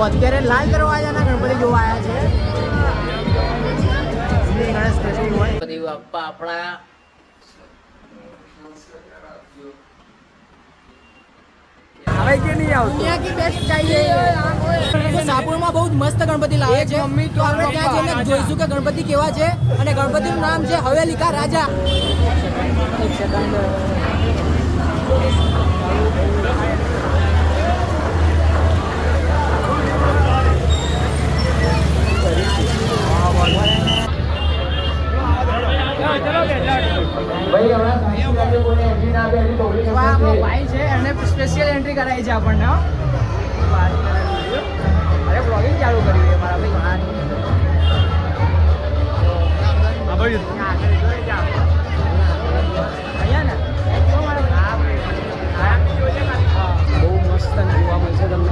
અત્યારે લાલ દરવાજાના ગણપતિ જોવા આવ્યા છે. ગણેશ ફેસ્ટિવલ હોય ગણપતિ બાપ્પા આપણા આવે કે નહીં આવતો. દુનિયા કી બેસ્ટ चाहिए. સાપુરમાં બહુ મસ્ત ગણપતિ લાવે છે. મમ્મી તો આપણે ત્યાં જઈને જોઈશું કે ગણપતિ કેવા છે. અને ગણપતિનું નામ છે હવેલી કા રાજા. એક સેકન્ડ. ભાઈ છે એને સ્પેશિયલ એન્ટ્રી કરાવી છે આપણને. અરે બ્લોગિંગ ચાલુ કરી છે મારા ભાઈ. બહુ મસ્ત જોવા મળશે તમને.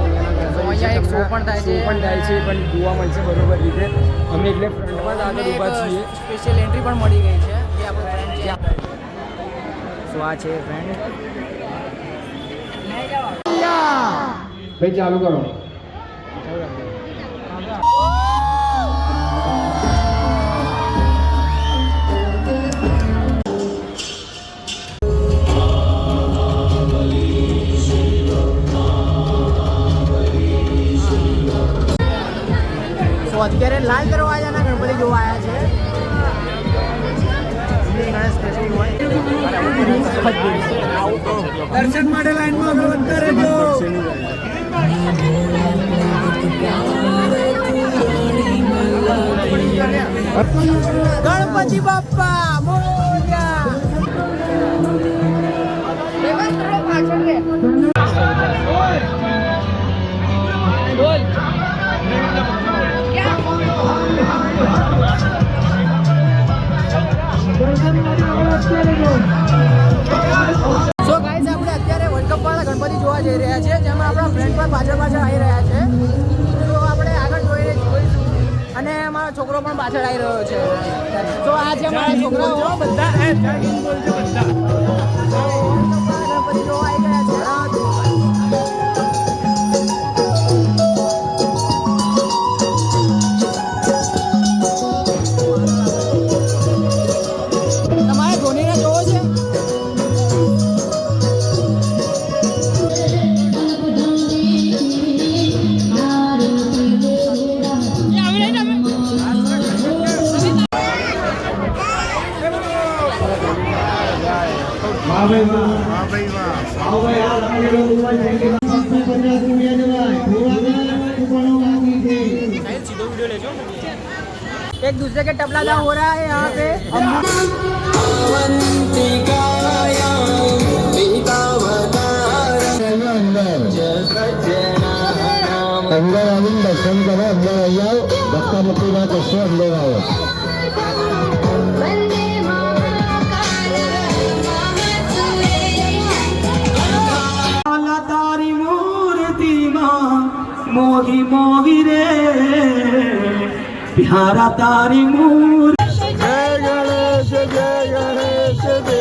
અહીંયા એક શો પણ થાય છે પણ જોવા મળશે બરોબર રીતે. અમે એટલે ફ્રન્ટમાં જ આગળ ઊભા છીએ. સ્પેશિયલ એન્ટ્રી પણ મળી ગઈ છે. એ આપણો ફ્રેન્ડ છે. સો આ છે ફ્રેન્ડ. ભાઈ ચાલુ કરો. અત્યારે લાલ દરવાજાના ગણપતિ જોવા આવ્યા છે. ગણેશ ફેસ્ટિવલ હોય દર્શન માટે લાઈનમાં ગણપતિ બાપ્પા મોરયા. સો ગાઈસ આપણે અત્યારે વર્લ્ડ કપ વાળા ગણપતિ જોવા જઈ રહ્યા છે. જેમાં આપણા ફ્રેન્ડ પણ પાછળ આવી રહ્યા છે. તો આપણે આગળ જોઈશું. અને મારો છોકરો પણ પાછળ આવી રહ્યો છે. તો આ છે મારા છોકરાઓ બધા ગણપતિ જોવા આવી ગયા છે. एक दूसरे के टपला हो रहा है यहाँ पे. अंदर आવીને દર્શન કરો. અંદર આવી આવો. ધક્કા મુક્કી ના કરશો. અંદર આવો. તારી મૂર્તિમાં મોહી મોહી રે પ્યારા તારી મૂર્તિ. જય ગણેશ જય ગણેશ જય